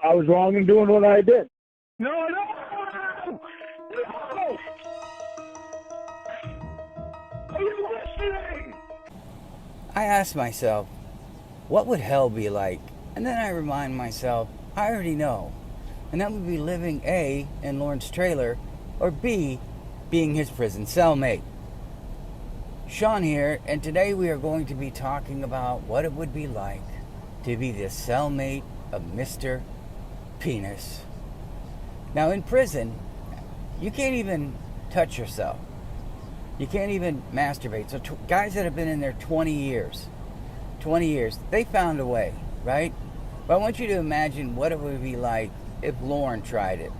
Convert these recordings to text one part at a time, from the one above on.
I was wrong in doing what I did. No! Are you listening? I ask myself, what would hell be like? And then I remind myself, I already know. And that would be living A, in Lorne's trailer, or B, being his prison cellmate. Sean here, and today we are going to be talking about what it would be like to be the cellmate of Mr. Penis. Now in prison, you can't even touch yourself. You can't even masturbate. So guys that have been in there 20 years, they found a way, right? But I want you to imagine what it would be like if Lorne tried it.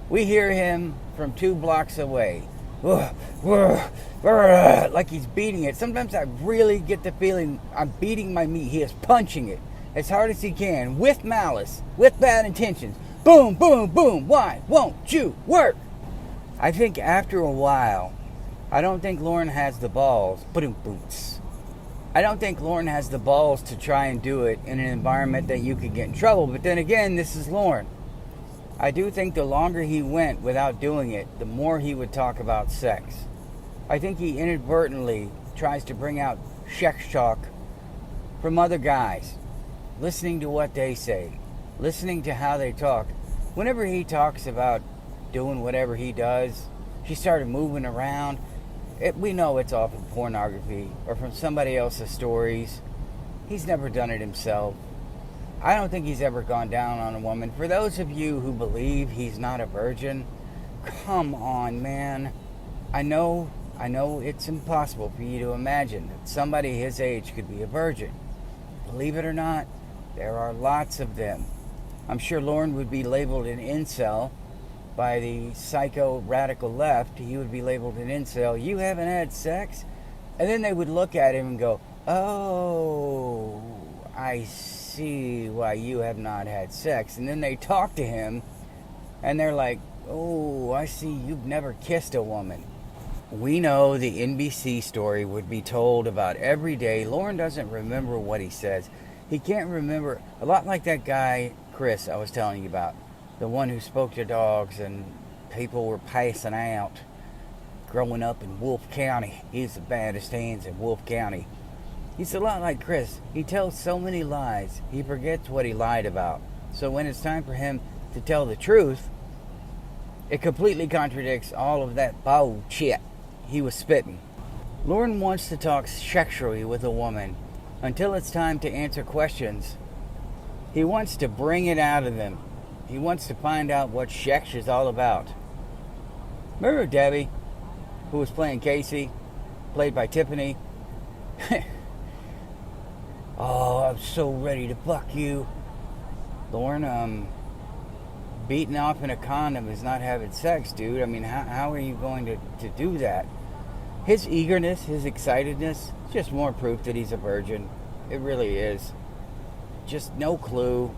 We hear him from 2 blocks away. Like he's beating it. Sometimes I really get the feeling I'm beating my meat. He is punching it as hard as he can, with malice, with bad intentions. Boom, boom, boom. Why won't you work? I think after a while, I don't think Lorne has the balls. Boots. I don't think Lorne has the balls to try and do it in an environment that you could get in trouble. But then again, this is Lorne. I do think the longer he went without doing it, the more he would talk about sex. I think he inadvertently tries to bring out sex talk from other guys, listening to what they say, listening to how they talk. Whenever he talks about doing whatever he does, she started moving around. We know it's all from pornography or from somebody else's stories. He's never done it himself. I don't think he's ever gone down on a woman. For those of you who believe he's not a virgin, come on, man. I know it's impossible for you to imagine that somebody his age could be a virgin. Believe it or not, there are lots of them. I'm sure Lorne would be labeled an incel by the psycho radical left. He would be labeled an incel. You haven't had sex? And then they would look at him and go, oh, I see why you have not had sex. And then they talk to him and they're like, oh, I see you've never kissed a woman. We know the NBC story would be told about every day. Lorne doesn't remember what he says. He can't remember. A lot like that guy, Chris, I was telling you about. The one who spoke to dogs and people were passing out growing up in Wolf County. He's the baddest hands in Wolf County. He's a lot like Chris. He tells so many lies, he forgets what he lied about. So when it's time for him to tell the truth, it completely contradicts all of that bullshit he was spitting. Lorne wants to talk sexually with a woman until it's time to answer questions. He wants to bring it out of them. He wants to find out what sex is all about. Remember Debbie, who was playing Casey, played by Tiffany? Oh, I'm so ready to fuck you. Lorne, beating off in a condom is not having sex, dude. I mean, how are you going to do that? His eagerness, his excitedness, is just more proof that he's a virgin. It really is. Just no clue.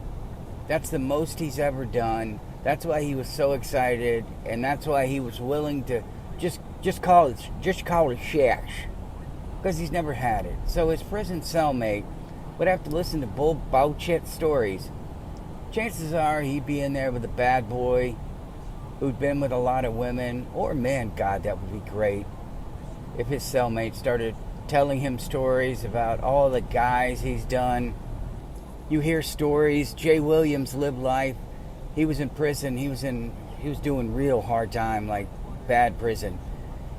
That's the most he's ever done. That's why he was so excited, and that's why he was willing to just call it sex, because he's never had it. So his prison cellmate would have to listen to bullshit stories. Chances are he'd be in there with a bad boy who'd been with a lot of women, or man, God, that would be great if his cellmate started telling him stories about all the guys he's done. You hear stories. Jay Williams lived life. He was in prison. He was doing real hard time, like bad prison.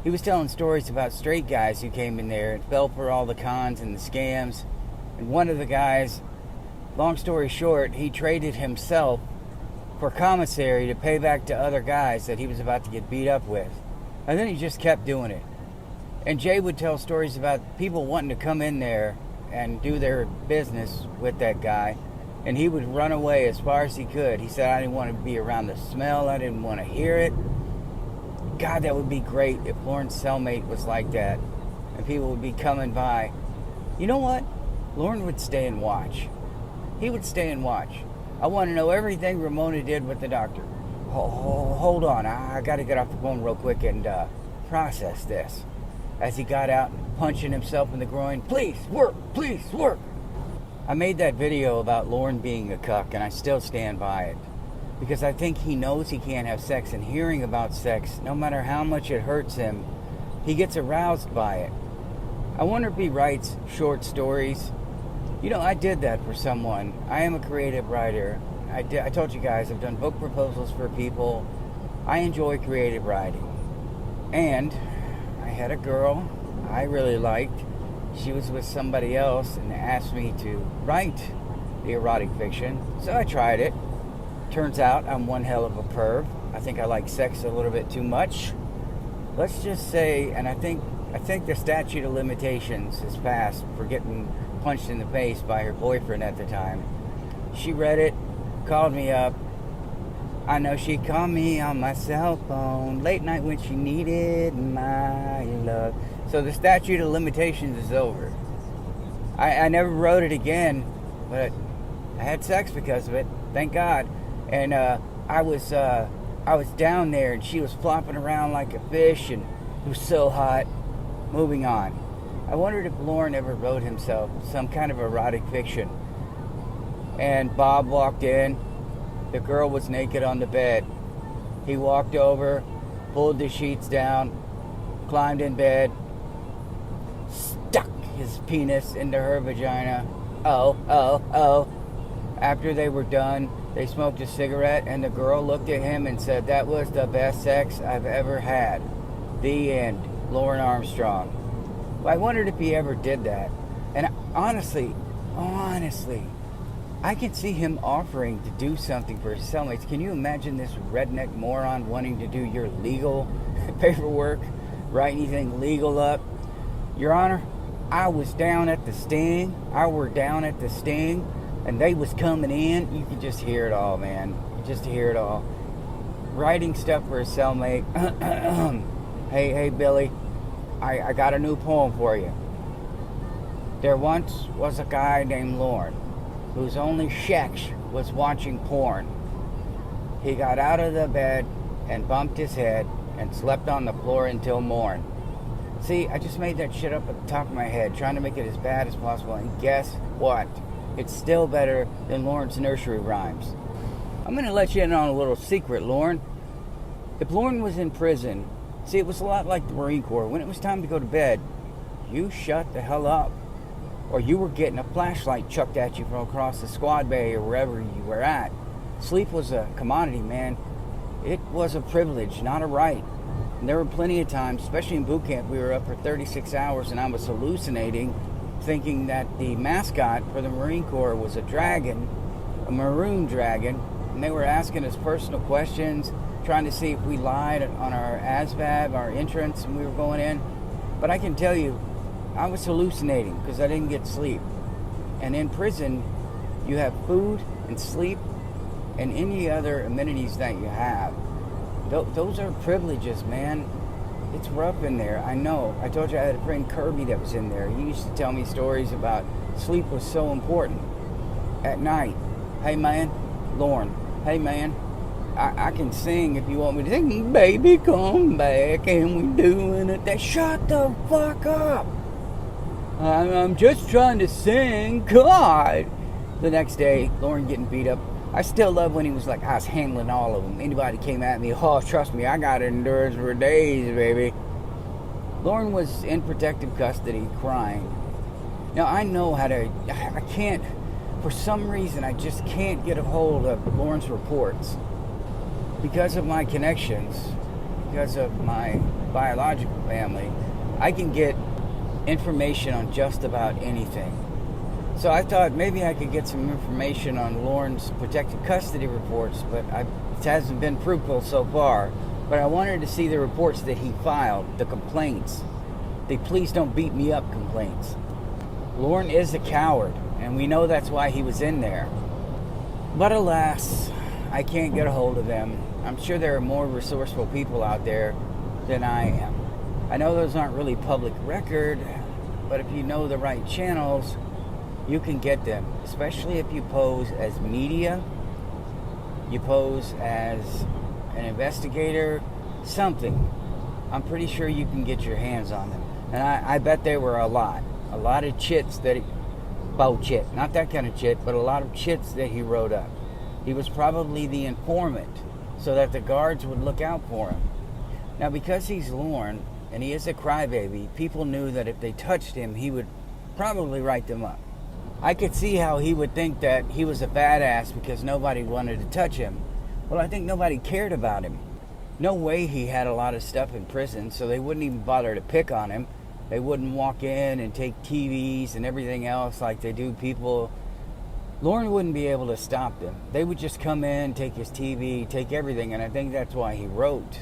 He was telling stories about straight guys who came in there and fell for all the cons and the scams. And one of the guys, long story short, he traded himself for commissary to pay back to other guys that he was about to get beat up with. And then he just kept doing it. And Jay would tell stories about people wanting to come in there and do their business with that guy, and he would run away as far as he could. He said, I didn't want to be around the smell, I didn't want to hear it. God, that would be great if Lorne's cellmate was like that, and people would be coming by. You know what? Lorne would stay and watch. He would stay and watch. I want to know everything Ramona did with the doctor. Hold on, I got to get off the phone real quick and process this. As he got out and punching himself in the groin, please work, please work. I made that video about Lorne being a cuck, and I still stand by it. Because I think he knows he can't have sex, and hearing about sex, no matter how much it hurts him, he gets aroused by it. I wonder if he writes short stories. You know, I did that for someone. I am a creative writer. I told you guys, I've done book proposals for people. I enjoy creative writing. And I had a girl I really liked. She was with somebody else and asked me to write the erotic fiction. So I tried it. Turns out I'm one hell of a perv. I think I like sex a little bit too much. Let's just say, and I think the statute of limitations is passed for getting punched in the face by her boyfriend at the time. She read it, called me up. I know she called me on my cell phone late night when she needed my love. So the statute of limitations is over. I never wrote it again, but I had sex because of it. Thank God. And I was down there, and she was flopping around like a fish, and it was so hot. Moving on. I wondered if Lorne ever wrote himself some kind of erotic fiction. And Bob walked in. The girl was naked on the bed. He walked over, pulled the sheets down, climbed in bed, stuck his penis into her vagina. Oh. After they were done, they smoked a cigarette, and the girl looked at him and said, "That was the best sex I've ever had." The end. Lorne Armstrong. I wondered if he ever did that. And honestly, I can see him offering to do something for his cellmates. Can you imagine this redneck moron wanting to do your legal paperwork, write anything legal up? Your Honor, I was down at the sting. And they was coming in. You could just hear it all, man. Just hear it all. Writing stuff for his cellmate. Hey, Billy, I got a new poem for you. There once was a guy named Lorne, whose only sex was watching porn. He got out of the bed and bumped his head and slept on the floor until morn. See, I just made that shit up at the top of my head, trying to make it as bad as possible, and guess what? It's still better than Lorne's nursery rhymes. I'm going to let you in on a little secret, Lorne. If Lorne was in prison, see, it was a lot like the Marine Corps. When it was time to go to bed, you shut the hell up. Or you were getting a flashlight chucked at you from across the squad bay or wherever you were at. Sleep was a commodity, man. It was a privilege, not a right. And there were plenty of times, especially in boot camp, we were up for 36 hours and I was hallucinating, thinking that the mascot for the Marine Corps was a dragon, a maroon dragon, and they were asking us personal questions, trying to see if we lied on our ASVAB, our entrance, when we were going in. But I can tell you, I was hallucinating because I didn't get sleep. And in prison, you have food and sleep and any other amenities that you have. Those are privileges, man. It's rough in there, I know. I told you I had a friend, Kirby, that was in there. He used to tell me stories about sleep was so important. At night, hey man, Lorne, hey man, I can sing if you want me to sing. Baby, come back and we doing it. Shut the fuck up. I'm just trying to sing. God. The next day, Lorne getting beat up. I still love when he was like, I was handling all of them. Anybody came at me, oh, trust me, I got endurance for days, baby. Lorne was in protective custody, crying. Now, I know how to, I can't, for some reason, I just can't get a hold of Lorne's reports. Because of my connections, because of my biological family, I can get information on just about anything. So I thought maybe I could get some information on Lorne's protective custody reports, but it hasn't been fruitful so far. But I wanted to see the reports that he filed, the complaints. The please don't beat me up complaints. Lorne is a coward, and we know that's why he was in there. But alas, I can't get a hold of them. I'm sure there are more resourceful people out there than I am. I know those aren't really public record, but if you know the right channels, you can get them, especially if you pose as media, you pose as an investigator, something. I'm pretty sure you can get your hands on them. And I bet there were a lot of chits that Bo chit. Not that kind of chit, but a lot of chits that he wrote up. He was probably the informant so that the guards would look out for him. Now, because he's Lorne and he is a crybaby, people knew that if they touched him, he would probably write them up. I could see how he would think that he was a badass because nobody wanted to touch him. Well, I think nobody cared about him. No way he had a lot of stuff in prison, so they wouldn't even bother to pick on him. They wouldn't walk in and take TVs and everything else like they do people. Lorne wouldn't be able to stop them. They would just come in, take his TV, take everything, and I think that's why he wrote.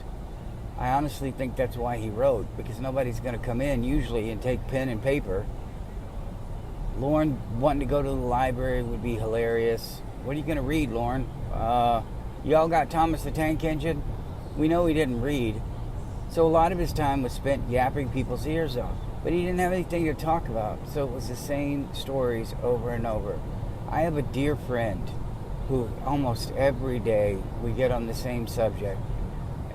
I honestly think that's why he wrote, because nobody's going to come in usually and take pen and paper. Lorne wanting to go to the library would be hilarious. What are you going to read, Lorne? Y'all got Thomas the Tank Engine? We know he didn't read. So a lot of his time was spent yapping people's ears off. But he didn't have anything to talk about. So it was the same stories over and over. I have a dear friend who almost every day we get on the same subject.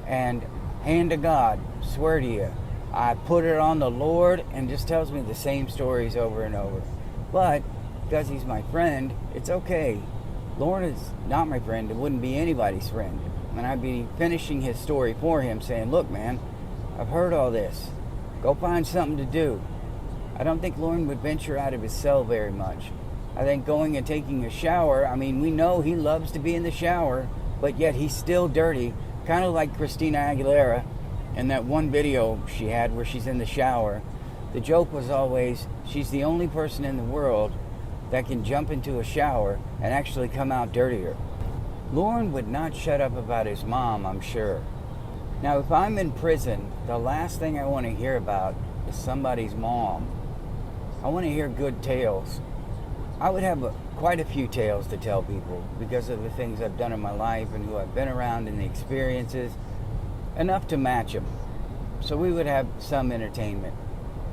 And hand to God, swear to you, I put it on the Lord and just tells me the same stories over and over. But because he's my friend, it's okay. Lorne is not my friend. It wouldn't be anybody's friend. And I'd be finishing his story for him saying, look, man, I've heard all this. Go find something to do. I don't think Lorne would venture out of his cell very much. I think going and taking a shower, I mean, we know he loves to be in the shower, but yet he's still dirty, kind of like Christina Aguilera in that one video she had where she's in the shower. The joke was always, she's the only person in the world that can jump into a shower and actually come out dirtier. Lorne would not shut up about his mom, I'm sure. Now, if I'm in prison, the last thing I want to hear about is somebody's mom. I want to hear good tales. I would have quite a few tales to tell people because of the things I've done in my life and who I've been around and the experiences, enough to match them. So we would have some entertainment.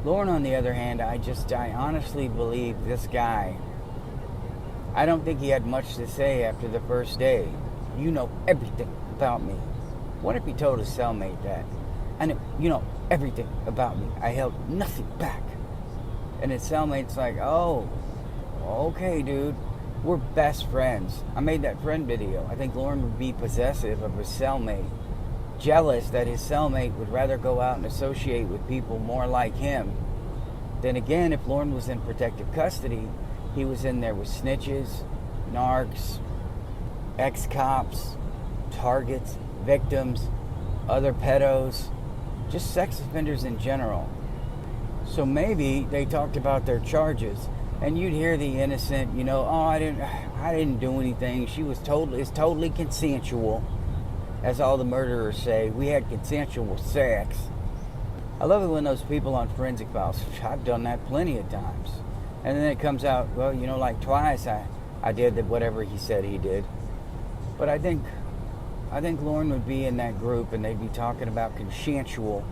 Lorne, on the other hand, I honestly believe this guy, I don't think he had much to say after the first day. You know everything about me. What if he told his cellmate that? And you know everything about me. I held nothing back. And his cellmate's like, oh, okay, dude. We're best friends. I made that friend video. I think Lorne would be possessive of his cellmate. Jealous that his cellmate would rather go out and associate with people more like him. Then again, if Lorne was in protective custody, he was in there with snitches, narcs, ex-cops, targets, victims, other pedos, just sex offenders in general. So maybe they talked about their charges, and you'd hear the innocent, you know, oh, I didn't do anything. It's totally consensual, as all the murderers say. We had consensual sex. I love it when those people on forensic files, I've done that plenty of times. And then it comes out, well, you know, like twice I did whatever he said he did. But I think Lorne would be in that group and they'd be talking about consensual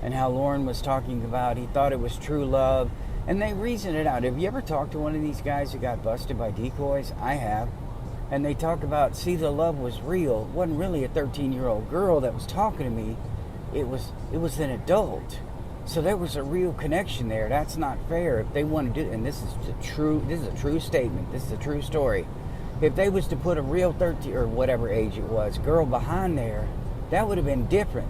and how Lorne was talking about he thought it was true love. And they reason it out. Have you ever talked to one of these guys who got busted by decoys? I have. And they talk about, see, the love was real. It wasn't really a 13-year-old girl that was talking to me. It was an adult. So there was a real connection there. That's not fair. If they want to do, and this is a true statement. This is a true story. If they was to put a real 13 or whatever age it was girl behind there, that would have been different.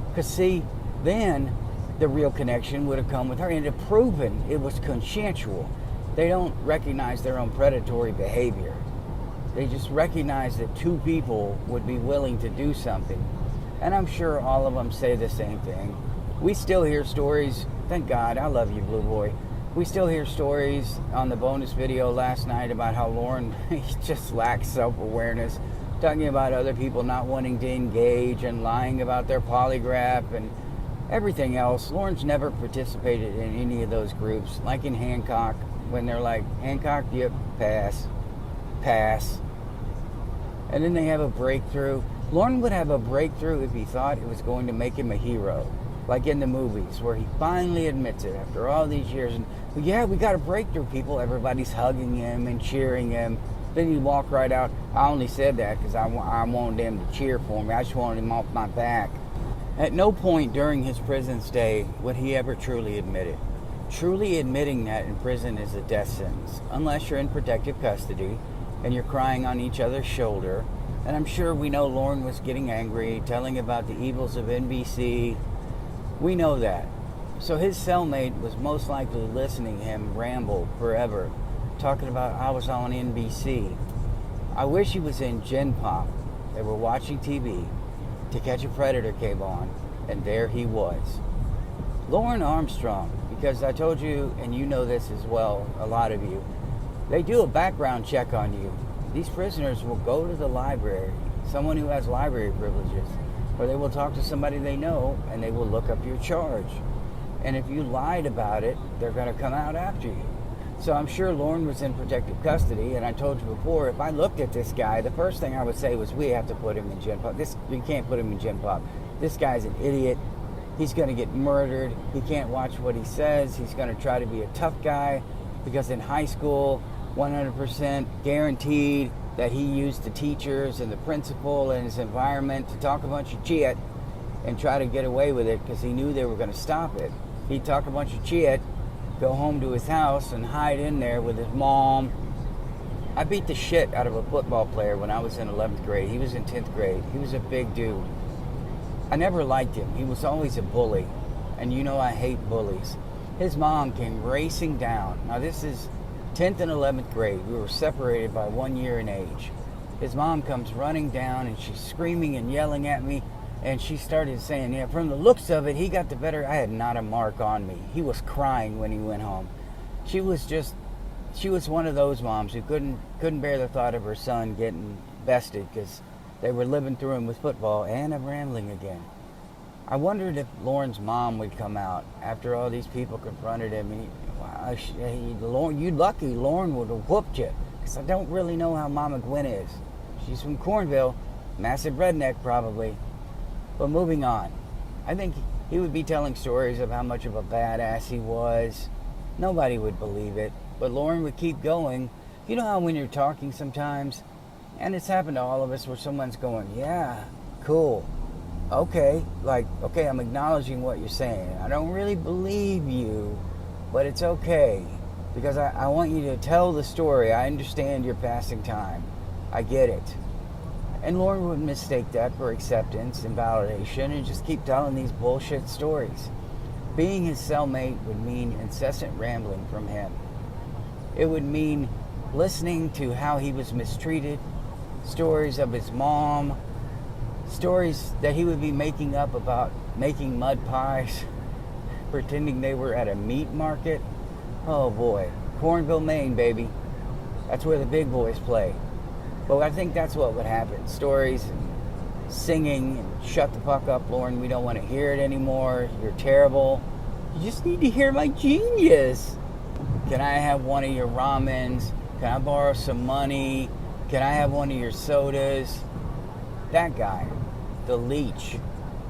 Because see, then the real connection would have come with her and it proven it was consensual. They don't recognize their own predatory behavior. They just recognize that two people would be willing to do something. And I'm sure all of them say the same thing. We still hear stories, thank God, I love you, Blue Boy. We still hear stories on the bonus video last night about how Lorne he just lacks self-awareness, talking about other people not wanting to engage and lying about their polygraph and everything else. Lorne's never participated in any of those groups, like in Hancock, when they're like, Hancock, yep, pass. And then they have a breakthrough. Lorne would have a breakthrough if he thought it was going to make him a hero. Like in the movies, where he finally admits it after all these years. And, yeah, we got a breakthrough, people. Everybody's hugging him and cheering him. Then he'd walk right out. I only said that because I wanted them to cheer for me. I just wanted him off my back. At no point during his prison stay would he ever truly admit it. Truly admitting that in prison is a death sentence, unless you're in protective custody and you're crying on each other's shoulder. And I'm sure we know Lorne was getting angry, telling about the evils of NBC. We know that. So his cellmate was most likely listening to him ramble forever, talking about I was on NBC. I wish he was in Gen Pop. They were watching TV. To Catch a Predator came on, and there he was. Lorne Armstrong, because I told you, and you know this as well, a lot of you, they do a background check on you. These prisoners will go to the library, someone who has library privileges, or they will talk to somebody they know, and they will look up your charge. And if you lied about it, they're going to come out after you. So I'm sure Lorne was in protective custody, and I told you before, if I looked at this guy, the first thing I would say was, we have to put him in Gen Pop. You can't put him in Gen Pop. This guy's an idiot. He's going to get murdered. He can't watch what he says. He's going to try to be a tough guy, because in high school, 100% guaranteed that he used the teachers and the principal and his environment to talk a bunch of shit and try to get away with it, because he knew they were going to stop it. He'd talk a bunch of shit, go home to his house and hide in there with his mom. I beat the shit out of a football player when I was in 11th grade. He was in 10th grade. He was a big dude. I never liked him. He was always a bully. And you know I hate bullies. His mom came racing down. Now this is 10th and 11th grade. We were separated by 1 year in age. His mom comes running down and she's screaming and yelling at me. And she started saying, yeah, from the looks of it, he got the better. I had not a mark on me. He was crying when he went home. She was one of those moms who couldn't bear the thought of her son getting bested, because they were living through him with football. And I'm rambling again. I wondered if Lorne's mom would come out after all these people confronted him. You lucky Lorne would have whooped you, because I don't really know how Mama Gwen is. She's from Cornville, massive redneck probably. But moving on, I think he would be telling stories of how much of a badass he was. Nobody would believe it, but Lorne would keep going. You know how when you're talking sometimes, and it's happened to all of us, where someone's going, yeah, cool, okay, I'm acknowledging what you're saying. I don't really believe you, but it's okay, because I want you to tell the story. I understand you're passing time. I get it. And Lorne would mistake that for acceptance and validation and just keep telling these bullshit stories. Being his cellmate would mean incessant rambling from him. It would mean listening to how he was mistreated, stories of his mom, stories that he would be making up about making mud pies, pretending they were at a meat market. Oh boy, Cornville, Maine, baby. That's where the big boys play. But I think that's what would happen. Stories and singing and shut the fuck up, Lorne. We don't want to hear it anymore. You're terrible. You just need to hear my genius. Can I have one of your ramens? Can I borrow some money? Can I have one of your sodas? That guy. The leech.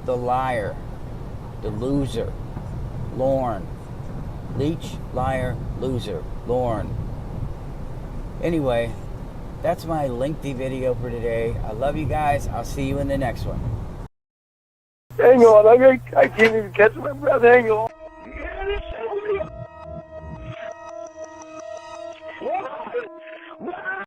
The liar. The loser. Lorne. Leech, liar, loser. Lorne. Anyway, that's my lengthy video for today. I love you guys. I'll see you in the next one. Hang on, I can't even catch my breath. Hang on.